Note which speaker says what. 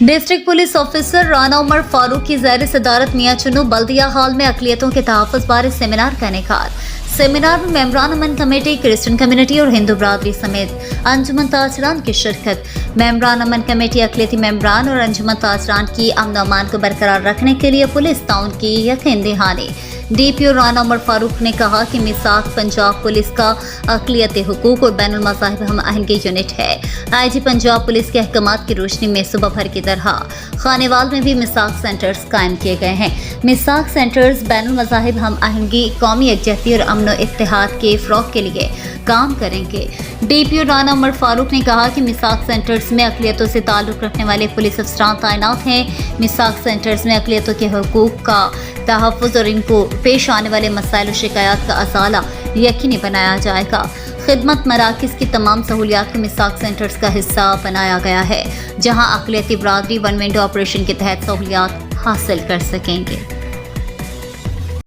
Speaker 1: District police officer Rana Umar Farooq की ज़ैर सदारत मियां चुन्नू बल्दिया हाल में अक़लियतों के तहफ़्फ़ुज़ बारे सेमिनार का इनेकाद। सेमिनार में मेंबरान अमन कमेटी, क्रिश्चियन कम्युनिटी और हिंदू बरादरी समेत अंजुमन ताजरान की शिरकत। मेंबरान अमन कमेटी अक़लियती मेंबरान और अंजुमन ताजरान की अमन व अमान को बरकरार रखने के लिए पुलिस ताउन की यकीन दहानी। DPO राना उमर फारूक ने कहा कि मिसाक पंजाब पुलिस का अक़लियती हुकूक और बैनुल मज़ाहिब हम आहंगी यूनिट है। IG पंजाब पुलिस के अहकामात की रोशनी में सुबह भर की तरह खानेवाल में भी मिसाक सेंटर्स कायम किए गए हैं। मिसाक सेंटर्स बैनुल मज़ाहिब हम आहंगी, कौमी यकजहती और अमन व इत्तेहाद के फ़रोग़ के लिए काम करेंगे। DPO राना उमर फारूक ने कहा कि मिसाक सेंटर्स में अक़लियतों से ताल्लुक़ रखने वाले पुलिस अफसरान तैनात हैं। मिसाक सेंटर्स में अक़लियतों के हुकूक का तहफ़्फ़ुज़ और इनको पेश आने वाले मसाइल और शिकायत का अज़ाला यकीनी बनाया जाएगा। खिदमत मराकिज़ की तमाम सहूलियात को मिसाक सेंटर्स का हिस्सा बनाया गया है, जहां अक़लियती बरादरी वन विंडो ऑपरेशन के तहत सहूलियात हासिल कर सकेंगे।